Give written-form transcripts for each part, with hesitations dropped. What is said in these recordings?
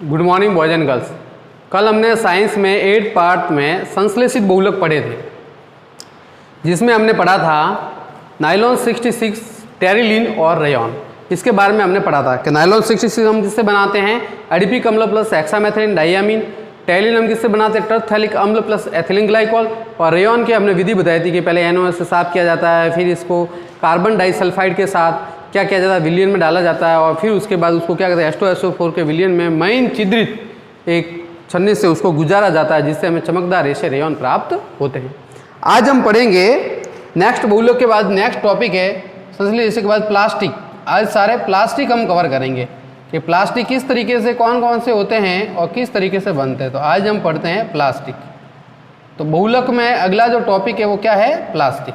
Good morning boys and girls. कल हमने science में 8 पार्ट में संश्लेषित बहुलक पढ़े थे, जिसमें हमने पढ़ा था नायलॉन 66, टेरिलीन और रेयॉन। इसके बारे में हमने पढ़ा था कि नायलॉन 66 हम किससे बनाते हैं, एडिपिक अम्ल प्लस हेक्सामेथिलीन डाइयामीन। टेरिलीन हम किससे बनाते हैं, टर्फथैलिक अम्ल प्लस एथिलीन ग्लाइकॉल। और रेयॉन की हमने विधि बताई थी कि पहले NaOH से साफ किया जाता है, फिर इसको कार्बन डाइसल्फाइड के साथ क्या किया जाता है, विलयन में डाला जाता है, और फिर उसके बाद उसको क्या कहते हैं, H2SO4 के विलयन में महीन छिद्रित एक छन्नी से उसको गुजारा जाता है, जिससे हमें चमकदार रेशे रेयॉन प्राप्त होते हैं। आज हम पढ़ेंगे नेक्स्ट बहुलक के बाद नेक्स्ट टॉपिक है संश्लेषण के बाद प्लास्टिक। आज सारे प्लास्टिक हम कवर करेंगे कि प्लास्टिक किस तरीके से कौन कौन से होते हैं और किस तरीके से बनते हैं। तो आज हम पढ़ते हैं प्लास्टिक। तो बहुलक में अगला जो टॉपिक है वो क्या है, प्लास्टिक।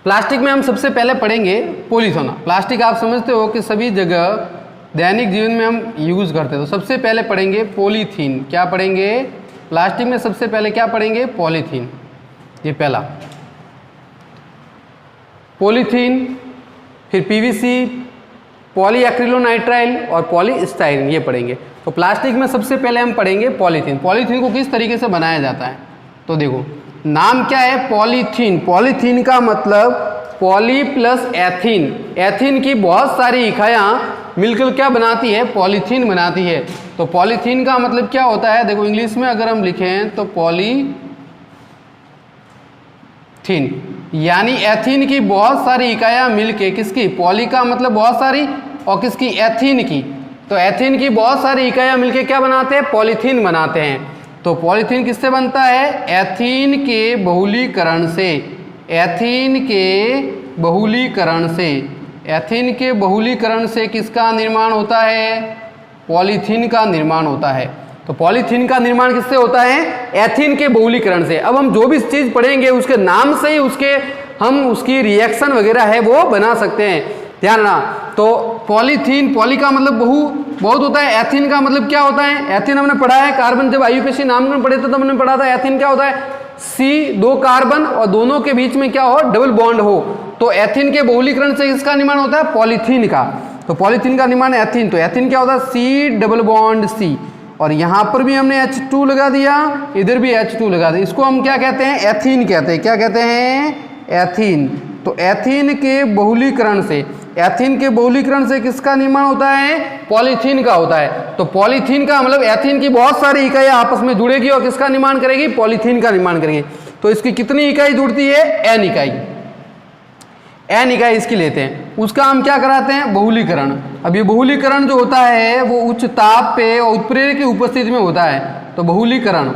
प्लास्टिक में हम सबसे पहले पढ़ेंगे पॉलीथीन। प्लास्टिक आप समझते हो कि सभी जगह दैनिक जीवन में हम यूज़ करते हैं। तो सबसे पहले पढ़ेंगे पॉलीथीन। क्या पढ़ेंगे, प्लास्टिक में सबसे पहले क्या पढ़ेंगे, पॉलीथीन। ये पहला पॉलीथीन, फिर PVC, पॉलीएक्रिलोनाइट्राइल और पॉलीस्टाइरीन, ये पढ़ेंगे। तो प्लास्टिक में सबसे पहले हम पढ़ेंगे पॉलीथीन। पॉलीथीन को किस तरीके से बनाया जाता है, तो देखो नाम क्या है, पॉलीथीन। पॉलीथीन का मतलब पॉली प्लस एथीन। एथीन की बहुत सारी इकाइयाँ मिलकर क्या बनाती है, पॉलीथीन बनाती है। तो पॉलीथीन का मतलब क्या होता है, देखो इंग्लिश में अगर हम लिखें तो पॉलीथीन, यानी एथीन की बहुत सारी इकाइयाँ मिलके किसकी, पॉली का मतलब बहुत सारी और किसकी, एथीन की। तो एथीन की बहुत सारी इकाइयाँ मिलके क्या बनाते हैं, पॉलीथीन बनाते हैं। तो पॉलीथीन किससे बनता है, एथीन के बहुलीकरण से। एथीन के बहुलीकरण से, एथीन के बहुलीकरण से किसका निर्माण होता है, पॉलीथीन का निर्माण होता है। तो पॉलीथीन का निर्माण किससे होता है, एथीन के बहुलीकरण से। अब हम जो भी चीज़ पढ़ेंगे उसके नाम से ही हम उसकी रिएक्शन वगैरह है वो बना सकते हैं, ध्यान रखना। तो पॉलीथीन, पॉली का मतलब बहुत होता है, एथीन का मतलब क्या होता है, एथीन हमने पढ़ा है, कार्बन जब IUPAC नामकरण पढ़े थे तब हमने पढ़ा था एथीन क्या होता है, C 2 कार्बन और दोनों के बीच में क्या हो, डबल बॉन्ड हो। तो एथीन के बहुलीकरण से इसका निर्माण होता है पॉलीथीन का। तो पॉलीथीन का निर्माण एथीन, तो एथीन क्या होता है, C डबल बॉन्ड C, और यहाँ पर भी हमने H2 लगा दिया, इधर भी H2 लगा दिया। इसको हम क्या कहते हैं, एथीन कहते हैं। क्या कहते हैं, एथीन। तो एथीन के बहुलीकरण से, एथीन के बहुलीकरण से किसका निर्माण होता है, पॉलीथीन का होता है। तो पॉलीथीन का मतलब एथीन की बहुत सारी इकाइयाँ आपस में जुड़ेगी और किसका निर्माण करेगी, पॉलीथीन का निर्माण करेगी। तो इसकी कितनी इकाई जुड़ती है, N इकाई। N इकाई इसकी लेते हैं, उसका हम क्या कराते हैं, बहुलीकरण। अब ये बहुलीकरण जो होता है वो उच्च ताप पे और उत्प्रेरक की उपस्थिति में होता है। तो बहुलीकरण,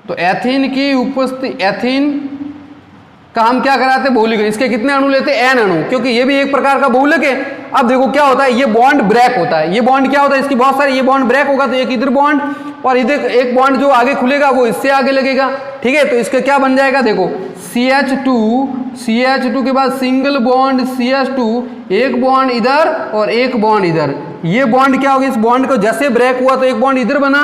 तो एथीन की उपस्थिति, एथीन का हम क्या कराते हैं, बहुलीकरण। इसके कितने अणु लेते हैं, N अणु, क्योंकि ये भी एक प्रकार का बहुलक है। अब देखो क्या होता है, ये बॉन्ड ब्रेक होता है। ये बॉन्ड क्या होता है, इसकी बहुत सारी, ये बॉन्ड ब्रेक होगा तो एक इधर बॉन्ड और इधर एक बॉन्ड जो आगे खुलेगा वो इससे आगे लगेगा, ठीक है। तो इसका क्या बन जाएगा, देखो CH2 के बाद सिंगल बॉन्ड CH2, एक बॉन्ड इधर और एक बॉन्ड इधर। ये बॉन्ड क्या होगा, इस बॉन्ड को जैसे ब्रेक हुआ तो एक बॉन्ड इधर बना।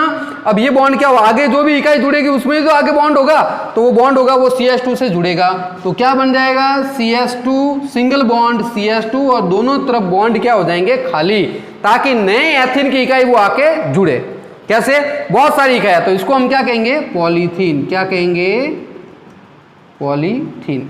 अब ये बॉन्ड क्या होगा, आगे जो भी इकाई जुड़ेगी उसमें जो आगे बॉन्ड होगा तो वो बॉन्ड होगा वो CH2 से जुड़ेगा। तो क्या बन जाएगा, CH2 सिंगल बॉन्ड CH2, और दोनों तरफ बॉन्ड क्या हो जाएंगे, खाली, ताकि नए एथीन की इकाई वो आके जुड़े। कैसे, बहुत सारी इकाई। तो इसको हम क्या कहेंगे, पॉलीथीन। क्या कहेंगे, पॉलीथीन।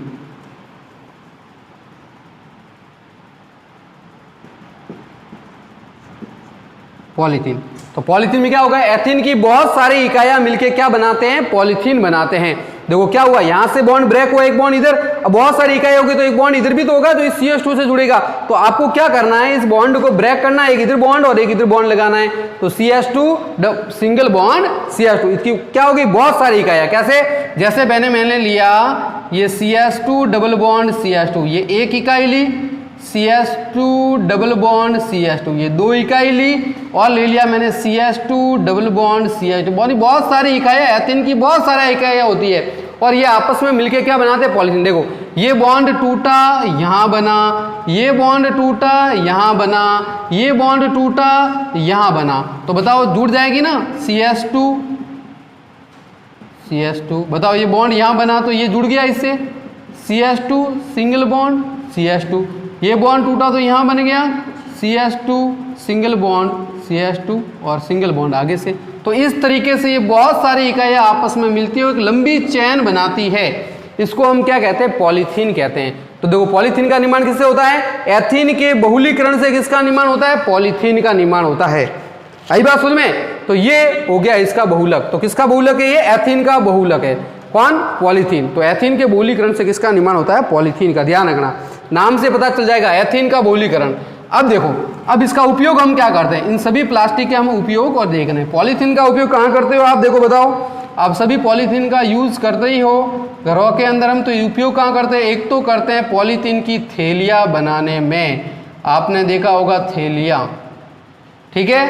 पॉलीथीन, तो पॉलीथीन में क्या होगा, एथीन की बहुत सारी इकाइयां मिलके क्या बनाते हैं, पॉलीथीन बनाते हैं। देखो क्या हुआ, यहां से बॉन्ड ब्रेक हुआ, एक बॉन्ड इधर, अब बहुत सारी इकाई होगी तो एक बॉन्ड इधर भी तो होगा, तो इस CH2 से जुड़ेगा। तो आपको क्या करना है, इस बॉन्ड को ब्रेक करना है, एक इधर बॉन्ड और एक इधर बॉन्ड लगाना है। तो CH2 सिंगल बॉन्ड CH2, इसकी क्या होगी, बहुत सारी इकाइयां। कैसे, जैसे मैंने लिया ये CH2 डबल बॉन्ड CH2, ये एक इकाई ली, CH2 डबल बॉन्ड CH2, ये 2 इकाई ली, और ले लिया मैंने CH2 डबल बॉन्ड CH2। बहुत सारी इकाइयाँ, एथीन की बहुत सारी इकाइयाँ होती है और ये आपस में मिलके क्या बनाते हैं, पॉलीथीन। देखो ये बॉन्ड टूटा, यहाँ बना, ये बॉन्ड टूटा, यहाँ बना, ये बॉन्ड टूटा, यहाँ बना। तो बताओ जुड़ जाएगी ना, CH2, बताओ ये बॉन्ड यहाँ बना तो ये जुड़ गया इससे, CH2 सिंगल बॉन्ड CH2, ये बॉन्ड टूटा तो यहाँ बन गया CH2 सिंगल बॉन्ड CH2 और सिंगल बॉन्ड आगे से। तो इस तरीके से ये बहुत सारी इकाइयाँ आपस में मिलती है, एक लंबी चेन बनाती है। इसको हम क्या कहते हैं? पॉलीथीन कहते हैं। तो देखो पॉलीथीन का निर्माण किससे होता है? एथीन के बहुलीकरण से किसका निर्माण होता है? पॉलीथीन का निर्माण होता है। आई बात समझ में? तो ये हो गया इसका बहुलक। तो किसका बहुलक है? ये एथीन का बहुलक है। कौन? पॉलीथीन। तो एथीन के बहुलीकरण से किसका निर्माण होता है? पॉलीथीन का। ध्यान रखना, नाम से पता चल जाएगा एथीन का बहुलीकरण। अब देखो, अब इसका उपयोग हम क्या करते हैं? इन सभी प्लास्टिक के हम उपयोग और देख रहे हैं। पॉलीथीन का उपयोग कहाँ करते हो आप? देखो बताओ, आप सभी पॉलीथीन का यूज करते ही हो घरों के अंदर। हम तो उपयोग कहाँ करते हैं? एक तो करते हैं पॉलीथीन की थैलियाँ बनाने में। आपने देखा होगा थैलियाँ, ठीक है,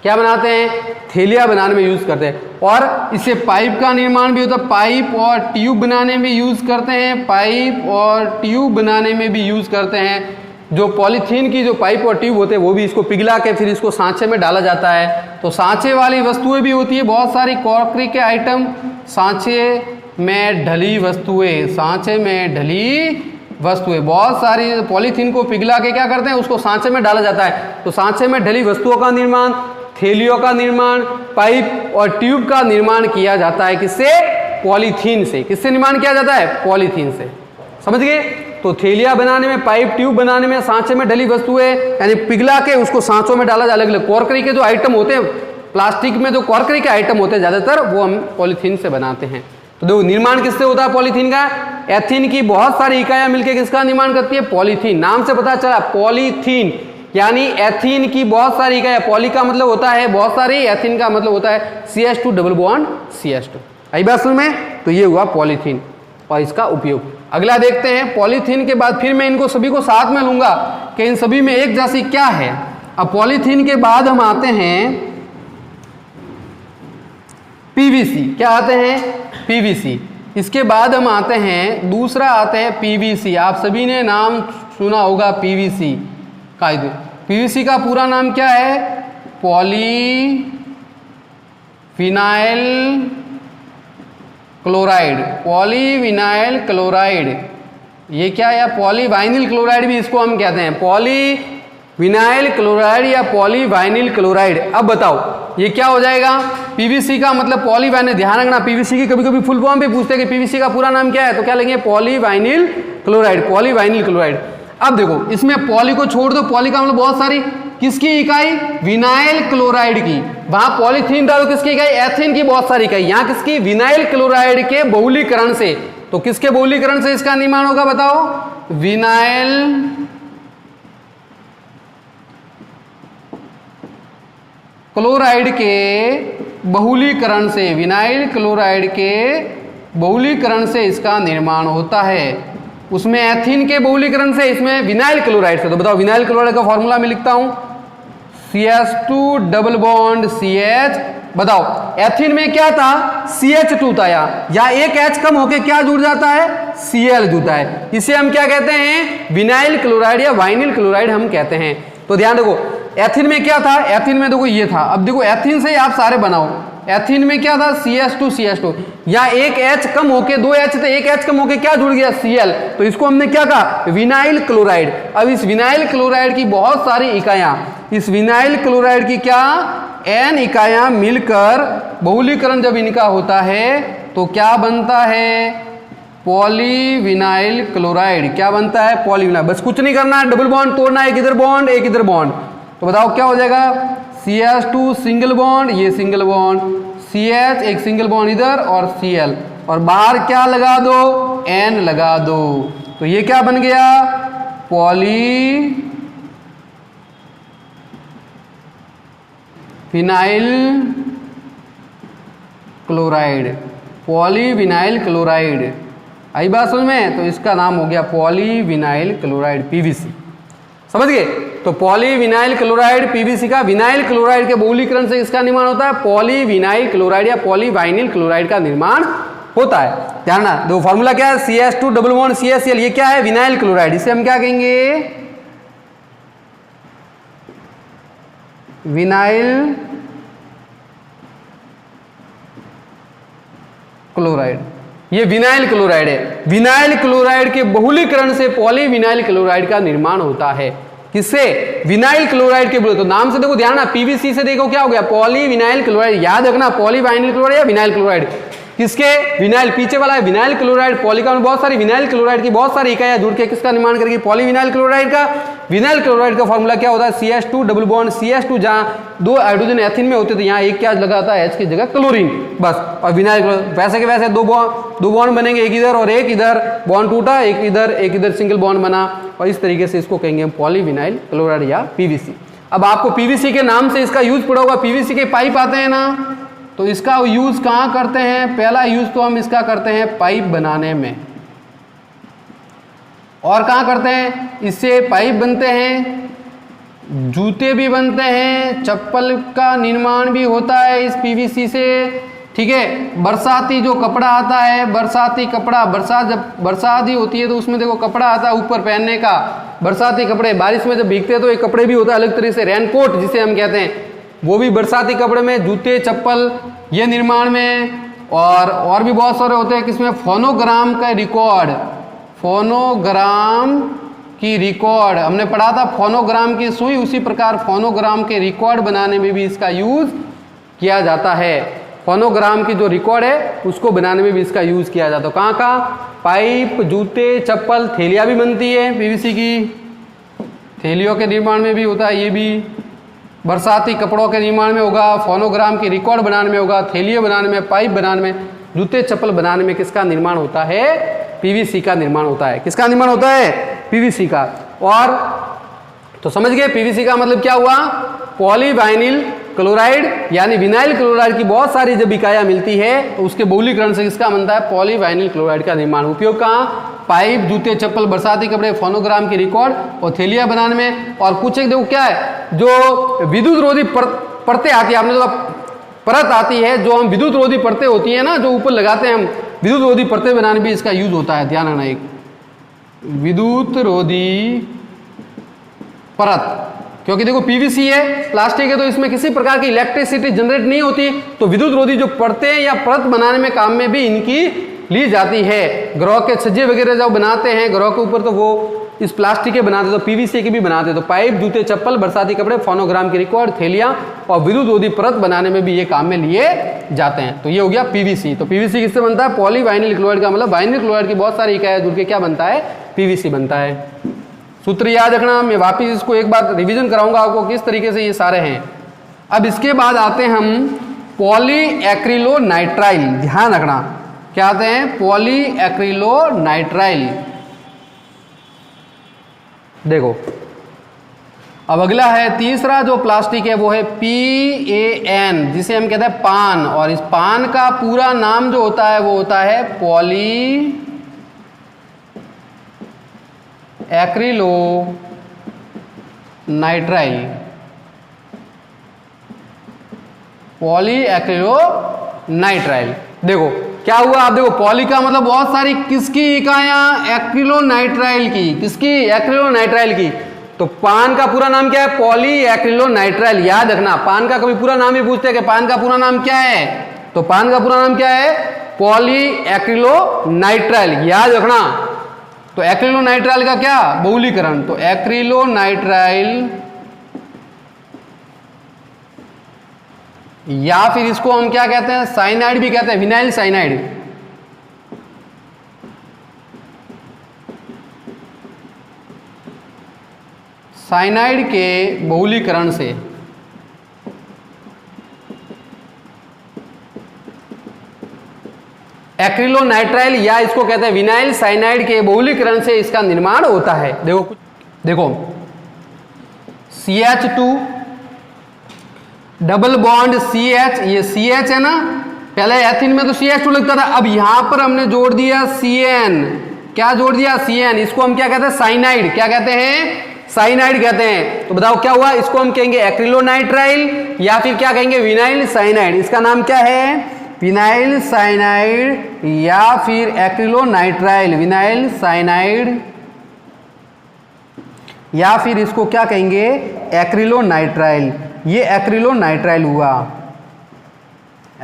क्या बनाते हैं? थैलियाँ बनाने में यूज करते हैं। और इससे पाइप का निर्माण भी होता है। पाइप और ट्यूब बनाने में यूज करते हैं। पाइप और ट्यूब बनाने में भी यूज करते हैं। जो पॉलीथीन की जो पाइप और ट्यूब होते हैं वो भी इसको पिघला के फिर इसको सांचे में डाला जाता है। तो सांचे वाली वस्तुएं भी होती है, बहुत सारी क्रॉकरी के आइटम, सांचे में ढली वस्तुएं, सांचे में ढली वस्तुएं, बहुत सारी पॉलीथीन को पिघला के क्या करते हैं? उसको सांचे में डाला जाता है। तो सांचे में ढली वस्तुओं का निर्माण, थैलियों का निर्माण, पाइप और ट्यूब का निर्माण किया जाता है। किससे? पॉलीथीन से। किससे निर्माण किया जाता है? पॉलीथीन से। समझ गए? तो थैलियाँ बनाने में, पाइप ट्यूब बनाने में, सांचे में ढली वस्तुएं यानी पिघला के उसको सांचों में डाला जाए। अलग अलग क्रॉकरी के जो आइटम होते हैं, प्लास्टिक में जो क्रॉकरी के आइटम होते हैं ज़्यादातर, वो हम पॉलीथीन से बनाते हैं। तो देखो निर्माण किससे होता है पॉलीथीन का? एथीन की बहुत सारी इकाइयाँ मिलकर किसका निर्माण करती है? पॉलीथीन। नाम से पता चला पॉलीथीन, यानी एथीन की बहुत सारी इकाइयाँ। पॉली का मतलब होता है बहुत सारी, एथीन का मतलब होता है CH2 डबल बॉन्ड CH2। आई बात सुन में? तो ये हुआ पॉलीथीन और इसका उपयोग। अगला देखते हैं पॉलीथीन के बाद, फिर मैं इनको सभी को साथ में लूंगा कि इन सभी में एक जैसी क्या है। अब पॉलीथीन के बाद हम आते हैं PVC। क्या आते हैं? PVC। इसके बाद हम आते हैं, दूसरा आते हैं PVC। आप सभी ने नाम सुना होगा PVC का। PVC का पूरा नाम क्या है? Polyvinyl chloride. पॉलीविनाइल क्लोराइड, ये क्या है? पॉलीवाइनिल क्लोराइड भी इसको हम कहते हैं। पॉलीविनाइल क्लोराइड या पॉलीवाइनिल क्लोराइड। अब बताओ ये क्या हो जाएगा? PVC का मतलब पॉलीवाइनिल। ध्यान रखना, PVC की कभी कभी फुल फॉर्म भी पूछते हैं कि PVC का पूरा नाम क्या है, तो क्या लेंगे? पॉलीवाइनिल क्लोराइड। पॉलीवाइनिल क्लोराइड। अब देखो इसमें पॉली को छोड़ दो, पॉली का मतलब बहुत सारी, किसकी इकाई? विनाइल क्लोराइड की। वहां पॉलीथीन डालो, किसकी इकाई? एथीन की बहुत सारी इकाई। यहां किसकी? विनाइल क्लोराइड के बहुलीकरण से। तो किसके बहुलीकरण से इसका निर्माण होगा बताओ? विनाइल क्लोराइड के बहुलीकरण से। विनाइल क्लोराइड के बहुलीकरण से इसका निर्माण होता है। उसमें एथीन के बहुलीकरण से, इसमें विनाइल क्लोराइड से। तो बताओ विनाइल क्लोराइड का फॉर्मूला मैं लिखता हूं, CH2 डबल बॉन्ड CH। बताओ एथीन में क्या था? CH2 था। या एक H कम होके क्या जुड़ जाता है? Cl जुड़ता है। इसे हम क्या कहते हैं? विनाइल क्लोराइड या वाइनिल क्लोराइड हम कहते हैं। तो ध्यान देखो एथीन में क्या था? एथीन में देखो ये था। अब देखो एथीन से ही आप सारे बनाओ। एथीन में क्या था? CH2 या एक H कम होके, दो H थे, एक H कम होके क्या जुड़ गया? Cl। तो इसको हमने क्या कहा? Vinyl chloride. अब इस विनाइल क्लोराइड की बहुत सारी इकाइयां, इस विनाइल क्लोराइड की क्या N इकाइयां मिलकर बहुलीकरण जब इनका होता है तो क्या बनता है? Polyvinyl chloride. क्या बनता है? पॉलीविनाइल। बस कुछ नहीं करना है, डबल बॉन्ड तोड़ना, एक इधर बॉन्ड एक इधर बॉन्ड। तो बताओ क्या हो जाएगा? CH2 सिंगल बॉन्ड, ये सिंगल बॉन्ड, CH एक सिंगल बॉन्ड इधर और Cl, और बाहर क्या लगा दो? N लगा दो। तो ये क्या बन गया? Polyvinyl chloride. Polyvinyl chloride. आई बात समझ में? तो इसका नाम हो गया पॉलीविनाइल क्लोराइड, PVC। समझ गए? तो पॉलीविनाइल क्लोराइड PVC का विनाइल क्लोराइड के बहुलीकरण से इसका निर्माण होता है पॉलीविनाइल क्लोराइड या पॉलीवाइनिल क्लोराइड का निर्माण होता है। ध्यान ना, दो फॉर्मूला क्या है? CH2 double bond CHCl। ये क्या है? Vinyl chloride. इसे हम क्या कहेंगे? Vinyl chloride. ये विनाइल क्लोराइड है। विनाइल क्लोराइड के बहुलीकरण से पॉलीविनाइल क्लोराइड का निर्माण होता है। किससे? विनाइल क्लोराइड के बोले तो नाम से देखो ध्यान ना, पीवीसी से देखो क्या हो गया, पॉली विनाइल क्लोराइड। याद रखना पॉली वाइनिल क्लोराइड या विनाइल क्लोराइड, किसके? विनाइल। पीछे वाला है विनाइल क्लोराइड, पॉलीका में बहुत सारी विनाइल क्लोराइड की बहुत सारी इकाइयां जुड़ के किसका निर्माण करेगी? पॉलीविनाइल क्लोराइड का। विनाइल क्लोराइड का फॉर्मूला क्या होता है? CH2 डबल बॉन्ड CH2, जहाँ 2 हाइड्रोजन एथिन में होते तो यहाँ एक क्या लगाता है? H की जगह क्लोरीन, बस। और विनाइल वैसे के वैसे दो बॉन्ड बनेंगे, एक इधर और एक इधर, बॉन्ड टूटा, एक इधर सिंगल बॉन्ड बना, और इस तरीके से इसको कहेंगे हम पॉलीविनाइल क्लोराइड या PVC। अब आपको PVC के नाम से इसका यूज पड़ा होगा, PVC के पाइप आते हैं ना, तो इसका यूज कहाँ करते हैं? पहला यूज तो हम इसका करते हैं पाइप बनाने में, और कहाँ करते हैं? इससे पाइप बनते हैं, जूते भी बनते हैं, चप्पल का निर्माण भी होता है इस PVC से, ठीक है। बरसाती जो कपड़ा आता है, बरसाती कपड़ा, जब बरसात ही होती है तो उसमें देखो कपड़ा आता है ऊपर पहनने का, बरसाती कपड़े, बारिश में जब भीगते हैं तो एक कपड़े भी होता है अलग तरीके से, रेनकोट जिसे हम कहते हैं, वो भी बरसाती कपड़े में, जूते चप्पल ये निर्माण में, और भी बहुत सारे होते हैं किसमें? फोनोग्राम का रिकॉर्ड, फोनोग्राम की रिकॉर्ड हमने पढ़ा था, फोनोग्राम की सुई, उसी प्रकार फोनोग्राम के रिकॉर्ड बनाने में भी इसका यूज किया जाता है। फोनोग्राम की जो रिकॉर्ड है उसको बनाने में भी इसका यूज किया जाता है। कहाँ कहाँ? पाइप, जूते, चप्पल, थैलियाँ भी बनती है PVC की, थैलियों के निर्माण में भी होता है, ये भी बरसाती कपड़ों के निर्माण में होगा, फोनोग्राम की रिकॉर्ड बनाने में होगा, थैलियाँ बनाने में, पाइप बनाने में, जूते चप्पल बनाने में किसका निर्माण होता है? PVC का निर्माण होता है। किसका निर्माण होता है? PVC का। और तो समझ गए PVC का मतलब क्या हुआ? पॉलीवाइनिल क्लोराइड यानी विनाइल क्लोराइड की बहुत सारी जब इकाइयां मिलती है तो उसके बहुलीकरण से किसका बनता है? पॉलीवाइनिल क्लोराइड का निर्माण। उपयोग कहाँ? पाइप, जूते चप्पल, बरसाती कपड़े, फोनोग्राम की रिकॉर्ड और थैलियाँ बनाने में। और कुछ एक देखो क्या है, जो विद्युत रोधी परतें आती है, आपने जो परत आती है, जो हम विद्युत रोधी परतें होती है ना, जो ऊपर लगाते हैं हम, विद्युत रोधी परतें बनाने में इसका यूज होता है। ध्यान रखना, एक विद्युत रोधी परत, क्योंकि देखो PVC है, प्लास्टिक है, तो इसमें किसी प्रकार की इलेक्ट्रिसिटी जनरेट नहीं होती, तो विद्युत रोधी जो परतें या परत बनाने में काम में भी इनकी ली जाती है। ग्रह के छज्जे वगैरह जब बनाते हैं ग्रह के ऊपर तो वो इस प्लास्टिक के बनाते, तो PVC के भी बनाते, तो पाइप, जूते चप्पल, बरसाती कपड़े, फोनोग्राम की रिकॉर्ड, थैलियाँ और विद्युत रोधी परत बनाने में भी ये काम में लिए जाते हैं। तो ये हो गया PVC। तो PVC किससे बनता है? पॉलीवाइनिल क्लोराइड का, मतलब वाइनिल क्लोराइड की बहुत सारी इकाइयां जुड़ के क्या बनता है? PVC बनता है। सूत्र याद रखना, मैं वापिस इसको एक बार रिवीजन कराऊंगा आपको किस तरीके से ये सारे हैं। अब इसके बाद आते हैं हम पॉलीएक्रिलोनाइट्राइल। ध्यान रखना क्या आते हैं? पॉलीएक्रिलोनाइट्राइल। देखो अब अगला है तीसरा जो प्लास्टिक है वो है PAN, जिसे हम कहते हैं पान, और इस पान का पूरा नाम जो होता है वो होता है पॉली एक्रिलोनाइट्राइल। पॉलीएक्रिलोनाइट्राइल। देखो क्या हुआ, आप देखो पॉली का मतलब बहुत सारी किसकी इकाइयां? एक्रिलोनाइट्राइल की। किसकी? एक्रिलोनाइट्राइल की। तो पान का पूरा नाम क्या है? पॉलीएक्रिलोनाइट्राइल। याद रखना, पान का कभी पूरा नाम ही पूछते हैं कि पान का पूरा नाम क्या है, तो पान का पूरा नाम क्या है? पॉलीएक्रिलोनाइट्राइल। याद रखना। तो एक्रिलोनाइट्राइल का क्या? बहुलीकरण। तो एक्रिलोनाइट्राइल, या फिर इसको हम क्या कहते हैं? साइनाइड भी कहते हैं, विनाइल साइनाइड। साइनाइड के बहुलीकरण से एक्रिलोनाइट्राइल या इसको कहते हैं विनाइल साइनाइड के बहुलीकरण से इसका निर्माण होता है। देखो CH2 डबल बॉन्ड CH, ये CH है ना, पहले एथिन में तो CH2 लगता था, अब यहां पर हमने जोड़ दिया CN। क्या जोड़ दिया? CN। इसको हम क्या कहते हैं? साइनाइड। क्या कहते हैं? साइनाइड कहते हैं। तो बताओ क्या हुआ? इसको हम कहेंगे एक्रिलोनाइट्राइल या फिर क्या कहेंगे? Vinyl cyanide. इसका नाम क्या है? विनाइल साइनाइड या फिर एक्रिलोनाइट्राइल। विनाइल साइनाइड या फिर इसको क्या कहेंगे? एक्रिलोनाइट्राइल। ये एक्रिलोनाइट्राइल हुआ,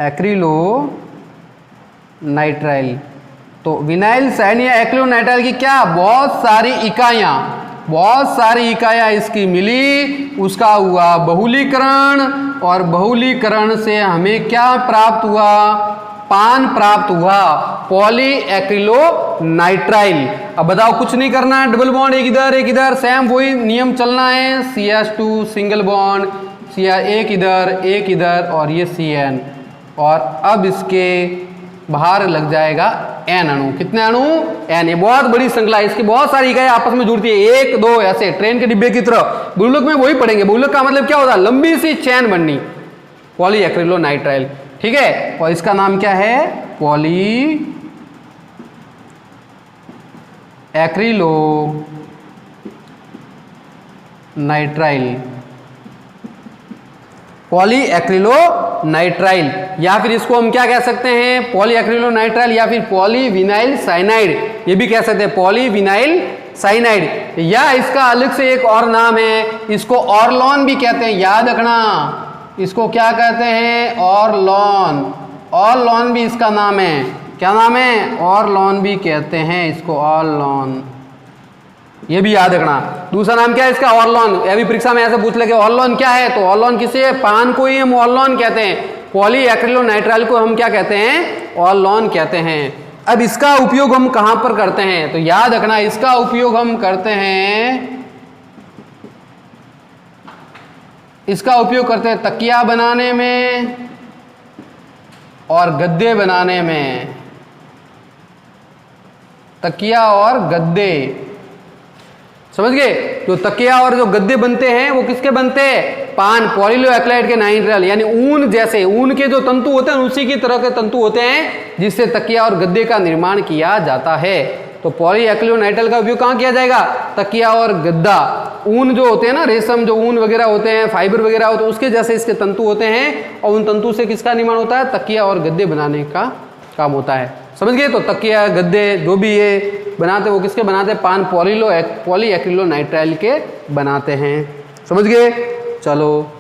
एक्रिलोनाइट्राइल। तो विनाइल साइनाइड या एक्रिलोनाइट्राइल की क्या? बहुत सारी इकाइयां, बहुत सारी इकाइयाँ इसकी मिली, उसका हुआ बहुलीकरण, और बहुलीकरण से हमें क्या प्राप्त हुआ? पान प्राप्त हुआ, पॉलीएक्रिलोनाइट्राइल। अब बताओ, कुछ नहीं करना है, डबल बॉन्ड एक इधर, सेम वही नियम चलना है, CH2 सिंगल बॉन्ड, एक इधर और ये CN, और अब इसके बाहर लग जाएगा N अणु। कितने अणु? N। ये बहुत बड़ी श्रृंखला है, इसकी बहुत सारी इकाइयां आपस में जुड़ती है, 1 2 ऐसे ट्रेन के डिब्बे की तरह। बहुलक में वही पढ़ेंगे। बहुलक का मतलब क्या होता है? लंबी सी चैन बननी, पॉलीएक्रिलोनाइट्राइल। ठीक है, और इसका नाम क्या है? पॉलीएक्रिलोनाइट्राइल। पॉलीएक्रिलोनाइट्राइल, या फिर इसको हम क्या कह सकते हैं? पॉलीएक्रिलोनाइट्राइल, या फिर पॉलीविनाइल साइनाइड, ये भी कह सकते हैं, पॉलीविनाइल साइनाइड। या इसका अलग से एक और नाम है, इसको ऑरलॉन भी कहते हैं, याद रखना। इसको क्या कहते हैं? ऑरलॉन। ऑरलॉन भी इसका नाम है। क्या नाम है? ऑरलॉन भी कहते हैं इसको, ऑरलॉन, ये भी याद रखना। दूसरा नाम क्या है इसका? ऑरलॉन। अभी परीक्षा में ऐसे पूछ ले कि ऑरलॉन क्या है, तो ऑरलॉन किसे? पान को ही हम ऑरलॉन कहते हैं, पॉलीएक्रिलोनाइट्राइल को हम क्या कहते हैं? ऑरलॉन कहते हैं। अब इसका उपयोग हम कहां पर करते हैं? तो याद रखना, इसका उपयोग हम करते हैं, इसका उपयोग करते हैं तकिया बनाने में और गद्दे बनाने में। तकिया और गद्दे, समझ गए? जो तकिया और जो गद्दे बनते हैं वो किसके बनते हैं? पान, पॉलीलोएक्रिलेट के नाइट्राइल, यानी ऊन जैसे, ऊन के जो तंतु होते हैं उसी की तरह के तंतु होते हैं जिससे तकिया और गद्दे का निर्माण किया जाता है। तो पॉलीएक्रिलोनाइट्राइल का उपयोग कहाँ किया जाएगा? तकिया और गद्दा। ऊन जो होते हैं ना, रेशम जो ऊन वगैरह होते हैं, फाइबर वगैरह होते हैं, उसके जैसे इसके तंतु होते हैं, और उन तंतु से किसका निर्माण होता है? तकिया और गद्दे बनाने का काम होता है। समझ गए? तो तकिया, गद्दे जो भी ये बनाते वो किसके बनाते हैं? पान पॉलीएक्रिलोनाइट्राइल के बनाते हैं। समझ गए? चलो,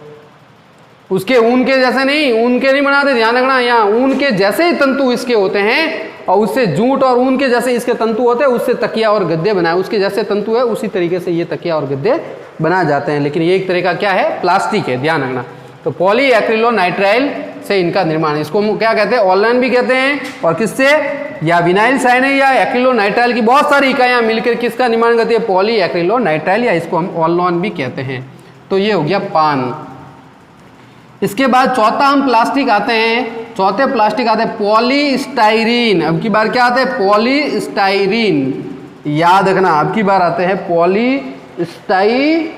उसके ऊन के जैसे नहीं, ऊन के नहीं बनाते, ध्यान रखना। यहाँ ऊन के जैसे ही तंतु इसके होते हैं, और उससे जूट और ऊन के जैसे इसके तंतु होते हैं, उससे तकिया और गद्दे बनाए, उसके जैसे तंतु है उसी तरीके से ये तकिया और गद्दे बनाए जाते हैं। लेकिन ये एक तरह का क्या है? प्लास्टिक है, ध्यान रखना। तो पॉलीएक्रिलोनाइट्राइल से इनका निर्माण, इसको हम क्या कहते हैं? ऑरलॉन भी कहते हैं। और किससे? या विनाइल साइनाइड या एक्रिलोनाइट्राइल की बहुत सारी इकाइयां मिलकर किसका निर्माण करती है? पॉलीएक्रिलोनाइट्राइल, या इसको हम ऑरलॉन भी कहते हैं। तो ये हो गया पान। इसके बाद चौथा हम प्लास्टिक आते हैं, चौथे प्लास्टिक आते हैं पॉलीस्टाइरीन। अब की बार क्या आते हैं? पॉलीस्टाइरीन, याद रखना। अब की बार आते हैं पॉलीस्टाइरीन।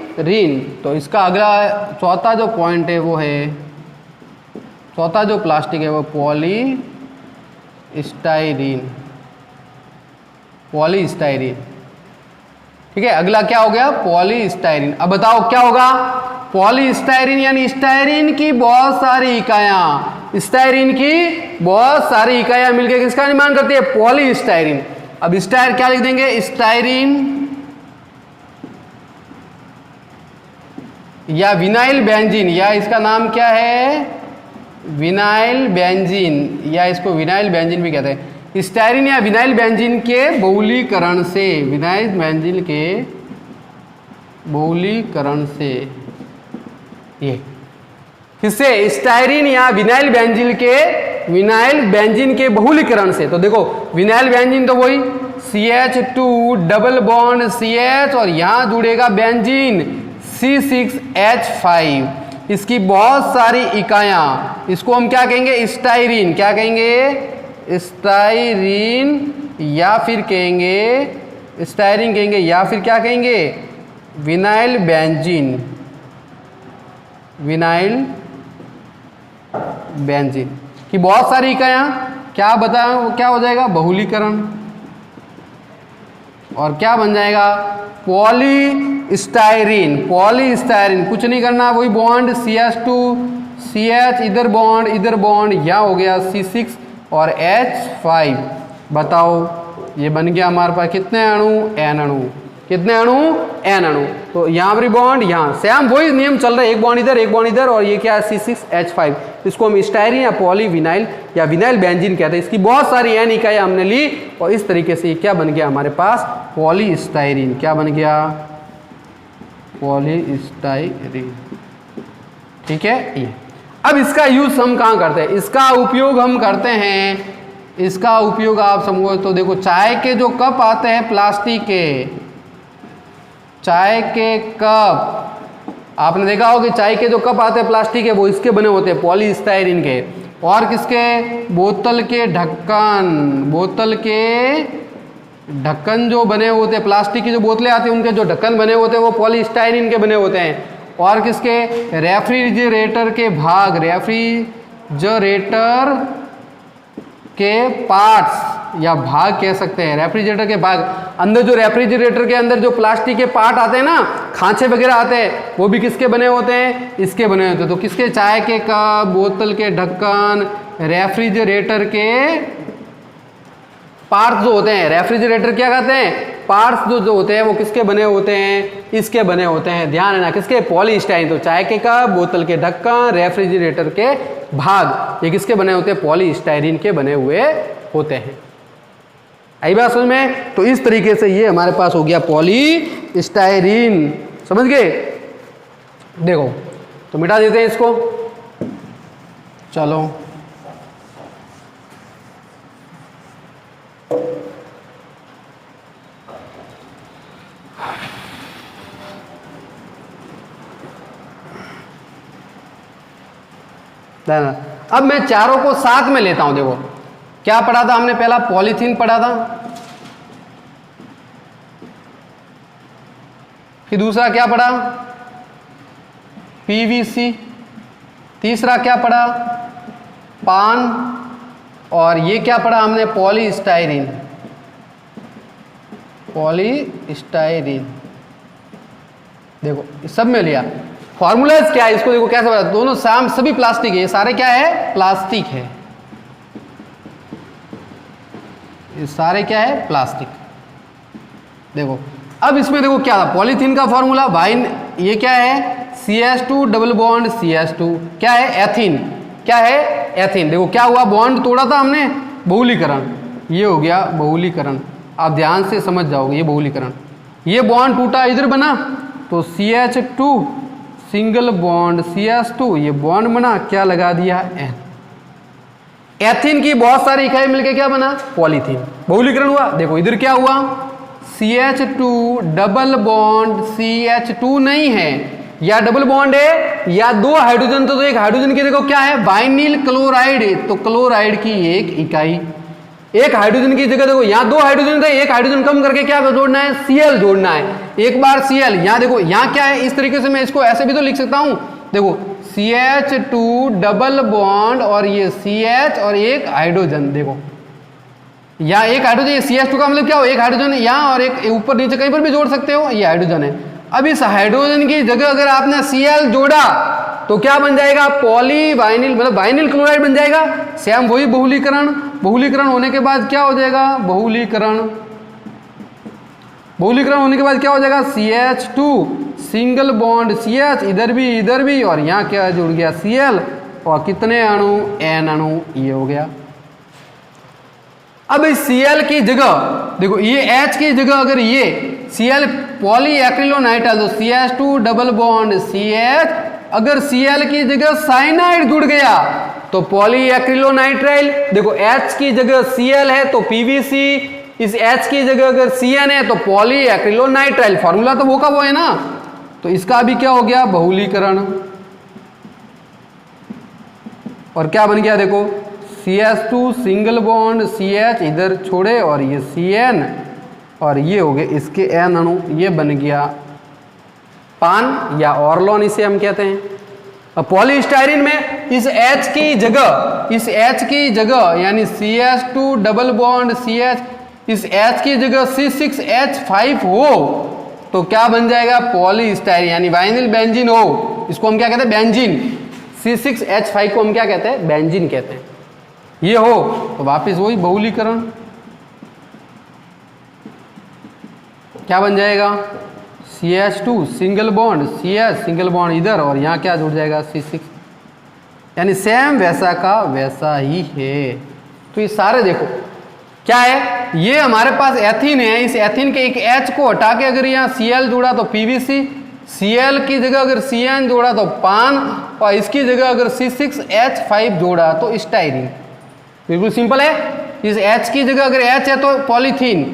तो इसका अगला चौथा जो पॉइंट है वो है, चौथा जो प्लास्टिक है वो पॉलीस्टाइरीन। पॉलीस्टाइरीन, ठीक है। अगला क्या हो गया? पॉलीस्टाइरीन। अब बताओ क्या होगा? पॉलीस्टाइरीन यानी स्टाइरीन की बहुत सारी इकाइयां, स्टाइरीन की बहुत सारी इकाइयां मिलकर किसका निर्माण करती है? पॉलीस्टाइरीन। अब स्टाइर क्या लिख देंगे? स्टाइरीन या विनाइल बेंजीन, या इसका नाम क्या है? विनाइल बेंजीन, या इसको विनाइल बेंजीन भी कहते हैं। स्टाइरीन या विनाइल बेंजीन के बहुलीकरण से, विनाइल बेंजीन के बहुलीकरण से, ये किससे? स्टाइरीन या विनाइल बेंजीन के बहुलीकरण से। तो देखो, विनाइल बेंजीन तो वही CH2 डबल बॉन्ड CH, और यहां जुड़ेगा बेंजीन C6H5। इसकी बहुत सारी इकाइयां, इसको हम क्या कहेंगे? स्टाइरीन। क्या कहेंगे? स्टाइरीन, या फिर कहेंगे स्टाइरीन कहेंगे, या फिर क्या कहेंगे? Vinyl benzene. विनाइल बेंजीन की बहुत सारी इकाइयां, क्या बताएं? क्या हो जाएगा? बहुलीकरण, और क्या बन जाएगा? पॉलीस्टाइरीन। पॉलीस्टाइरीन, कुछ नहीं करना, वही बॉन्ड CH2 CH, इधर बॉन्ड, यहाँ हो गया C6 और H5। बताओ, ये बन गया हमारे पास कितने अणु? N अणु। कितने अणु? N अणु। तो यहाँ पर बॉन्ड, यहाँ सेम वही नियम चल रहा है, एक बॉन्ड इधर, और ये क्या है? C6H5। इसको हम स्टाइरीन या पॉलीविनाइल या विनाइल बेंजीन कहते हैं। इसकी बहुत सारी N इकाइयां हमने ली, और इस तरीके से क्या बन गया हमारे पास? पॉलीस्टाइरीन। क्या बन गया? पॉलीस्टाइरीन। ठीक है ये। अब इसका यूज हम कहाँ करते हैं, इसका उपयोग हम करते हैं, इसका उपयोग आप समझो तो देखो चाय के जो कप आते हैं प्लास्टिक के, चाय के कप आपने देखा हो कि चाय के जो कप आते हैं प्लास्टिक के वो इसके बने होते हैं पॉलीस्टाइरीन के। और किसके, बोतल के ढक्कन, बोतल के ढक्कन जो बने होते हैं, प्लास्टिक की जो बोतलें आती हैं उनके जो ढक्कन बने होते हैं वो पॉलीस्टाइरीन के बने होते हैं। और किसके, रेफ्रिजरेटर के भाग, रेफ्रिजरेटर के पार्ट्स या भाग कह सकते हैं, रेफ्रिजरेटर के भाग, अंदर जो रेफ्रिजरेटर के अंदर जो प्लास्टिक के पार्ट आते हैं ना, खांचे वगैरह आते हैं, वो भी किसके बने होते हैं, इसके बने होते हैं। तो किसके, चाय के कप, बोतल के ढक्कन, रेफ्रिजरेटर के पार्ट्स जो होते हैं, रेफ्रिजरेटर क्या कहते हैं, पार्ट्स जो होते हैं वो किसके बने होते हैं, इसके बने होते हैं। ध्यान रखना किसके, पॉलीस्टाइरीन। तो चाय के कप, बोतल के ढक्कन, रेफ्रिजरेटर के भाग, ये किसके बने होते हैं, पॉलीस्टाइरीन के बने हुए होते हैं। आई बात समझ में। तो इस तरीके से ये हमारे पास हो गया पॉलीस्टाइरीन, समझ गए। देखो तो मिटा देते हैं इसको, चलो अब मैं चारों को साथ में लेता हूं। देखो क्या पढ़ा था हमने, पहला पॉलीथीन पढ़ा था, फिर दूसरा क्या पढ़ा, पीवीसी, तीसरा क्या पढ़ा, पान, और ये क्या पढ़ा हमने, पॉलीस्टाइरीन, पॉलीस्टाइरीन। देखो सब में लिया। फॉर्मूलाज क्या है इसको देखो कैसे बता, दोनों साम सभी प्लास्टिक है, ये सारे क्या है, प्लास्टिक है, ये सारे क्या है, प्लास्टिक। देखो अब इसमें देखो क्या था, पॉलीथीन का फॉर्मूला वाइन, ये क्या है, CH2 डबल बॉन्ड CH2, क्या है, एथीन, क्या है, एथीन। देखो क्या हुआ, बॉन्ड तोड़ा था हमने, बहुलीकरण, ये हो गया बहुलीकरण। आप ध्यान से समझ जाओगे, ये बहुलीकरण, ये बॉन्ड टूटा, इधर बना तो CH2 सिंगल बॉन्ड CH2, ये बॉन्ड बना, क्या लगा दिया, N। एथीन की बहुत सारी इकाई मिलके क्या बना, पॉलीथीन, बहुलीकरण हुआ। देखो इधर क्या हुआ, CH2 डबल बॉन्ड CH2 नहीं है, या डबल बॉन्ड है या दो हाइड्रोजन, तो एक हाइड्रोजन की देखो क्या है, वाइनिल क्लोराइड, तो क्लोराइड की एक इकाई, एक हाइड्रोजन की जगह देखो यहाँ दो हाइड्रोजन थे, एक हाइड्रोजन कम करके क्या जोड़ना है, Cl जोड़ना है, एक बार Cl। यहाँ देखो यहाँ क्या है, इस तरीके से मैं इसको ऐसे भी तो लिख सकता हूं, देखो CH2 डबल बॉन्ड और ये CH और एक हाइड्रोजन, देखो यहाँ एक हाइड्रोजन, ये CH2 का मतलब क्या हो, एक हाइड्रोजन यहाँ और एक ऊपर नीचे कहीं पर भी जोड़ सकते हो, ये हाइड्रोजन है। अब इस हाइड्रोजन की जगह अगर आपने Cl जोड़ा तो क्या बन जाएगा, पॉली वाइनिल, मतलब वाइनिल क्लोराइड बन जाएगा। सेम वही बहुलीकरण, बहुलीकरण होने के बाद क्या हो जाएगा, बहुलीकरण होने के बाद क्या हो जाएगा, CH2 सिंगल बॉन्ड CH, इधर भी और यहाँ क्या जुड़ गया Cl, और कितने अणु, N अणु, ये हो गया। अब इस Cl की जगह देखो, ये H की जगह अगर ये Cl पॉली एक्रिलोनाइट्राइल, तो CH2 डबल बॉन्ड CH, अगर Cl की जगह साइनाइड जुड़ गया तो पॉली एक्रिलोनाइट्राइल। देखो H की जगह Cl है तो PVC, इस H की जगह अगर CN है तो पॉली एक्रिलोनाइट्राइल, फॉर्मूला तो वो का वो है ना। तो इसका भी क्या हो गया, बहुलीकरण, और क्या बन गया देखो, CH2 सिंगल बॉन्ड CH इधर छोड़े और ये CN, और ये हो गए इसके N अणु, ये बन गया पान या ऑर्लोन इसे हम कहते हैं। अब पॉलीस्टाइरीन में इस H की जगह यानी CH2 डबल बॉन्ड CH, इस H की जगह C6H5 हो तो क्या बन जाएगा, पॉलीस्टाइरीन यानी वाइनिल बेंजीन हो, इसको हम क्या कहते हैं, बेंजीन। C6H5 को हम क्या कहते हैं, बेंजीन कहते हैं। ये हो तो वापस वही बहुलीकरण, क्या बन जाएगा, CH2 single bond CH single bond इधर, और यहाँ क्या जुड़ जाएगा, C6, यानी सेम वैसा का वैसा ही है। तो ये सारे देखो क्या है, ये हमारे पास एथीन है, इस एथीन के एक H को हटा के अगर यहाँ Cl जुड़ा तो PVC, Cl की जगह अगर Cn जोड़ा तो पान, और इसकी जगह अगर C6H5 जोड़ा तो स्टाइरिन। बिल्कुल सिंपल है। इस H की जगह अगर H है तो पॉलीथीन,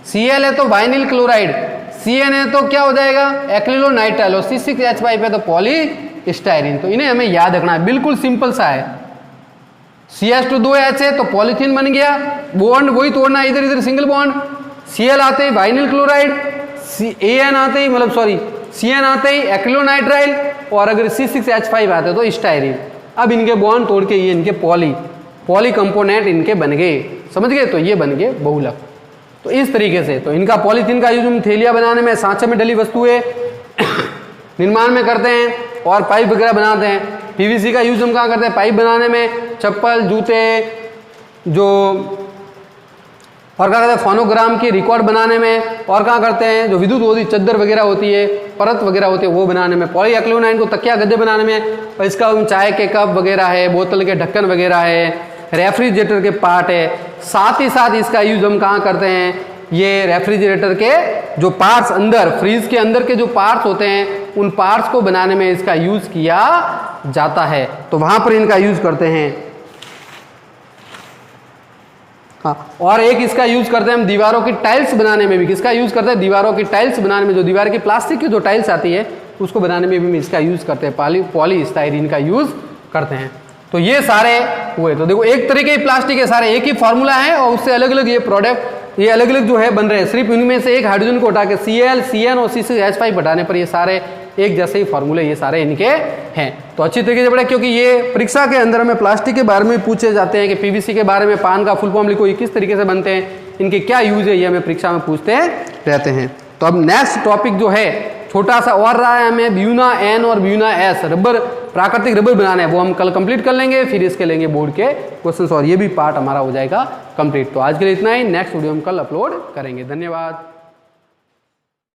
Cl है तो वाइनिल क्लोराइड, Cn है तो क्या हो जाएगा एक्रिलोनाइट्राइल, और C6H5 है तो पॉलीस्टाइरिन। तो इन्हें हमें याद रखना है, बिल्कुल सिंपल सा है। CH2 है तो पॉलीथीन बन गया, बॉन्ड वही तोड़ना है, इधर इधर सिंगल बॉन्ड। Cl आते ही वाइनिल क्लोराइड, An आते ही मतलब सॉरी Cn आते ही एक्रिलोनाइट्राइल, और अगर C6H5 आते तो स्टाइरिन। अब इनके बॉन्ड तोड़ के ये इनके पॉली कंपोनेंट इनके बन गए, समझ गए। तो ये बन गए बहुलक। तो इस तरीके से तो इनका पॉलीथीन का यूज हम थैलियाँ बनाने में, सांचे में डली वस्तुएं निर्माण में करते हैं, और पाइप वगैरह बनाते हैं। पीवीसी का यूज हम कहाँ करते हैं, पाइप बनाने में, चप्पल, जूते, जो और क्या करते हैं फोनोग्राम की रिकॉर्ड बनाने में, और कहाँ करते हैं जो विद्युत होती चद्दर वगैरह होती है, परत वगैरह होती है वो बनाने में, पॉलीएक्रिलामाइड को तकिया गद्दे बनाने में, और इसका चाय के कप वगैरह है, बोतल के ढक्कन वगैरह है, रेफ्रिजरेटर के पार्ट है। साथ ही साथ इसका यूज हम कहाँ करते हैं, ये रेफ्रिजरेटर के जो पार्ट्स अंदर, फ्रीज के अंदर के जो पार्ट्स होते हैं उन पार्ट्स को बनाने में इसका यूज किया जाता है। तो वहां पर इनका यूज करते हैं। हाँ, और एक इसका यूज करते हैं हम दीवारों की टाइल्स बनाने में भी। किसका यूज करते हैं, दीवारों की टाइल्स बनाने में। जो दीवार की प्लास्टिक की जो टाइल्स आती है उसको बनाने में भी इसका यूज करते हैं, पॉलीस्टाइरीन का यूज करते हैं। तो ये सारे हुए। तो देखो एक तरीके की प्लास्टिक है, सारे एक ही फॉर्मूला है, और उससे अलग अलग ये प्रोडक्ट, ये अलग अलग जो है बन रहे हैं। सिर्फ इनमें से एक हाइड्रोजन को हटा के Cl, Cn और C6H5 हटाने पर ये सारे एक जैसे ही फॉर्मूले ये सारे इनके हैं। तो अच्छी तरीके से पढ़े, क्योंकि ये परीक्षा के अंदर हमें प्लास्टिक के बारे में पूछे जाते हैं कि पीवीसी के बारे में, पान का फुल फॉर्म लिखो, ये किस तरीके से बनते हैं, इनके क्या यूज है, ये हमें परीक्षा में पूछते रहते हैं। तो अब नेक्स्ट टॉपिक जो है छोटा सा और रहा है, हमें ब्यूना N और ब्यूना S रबर, प्राकृतिक रबर बनाना है, वो हम कल कंप्लीट कर लेंगे। फिर इसके लेंगे बोर्ड के क्वेश्चंस, और ये भी पार्ट हमारा हो जाएगा कंप्लीट। तो आज के लिए इतना ही, नेक्स्ट वीडियो हम कल अपलोड करेंगे। धन्यवाद।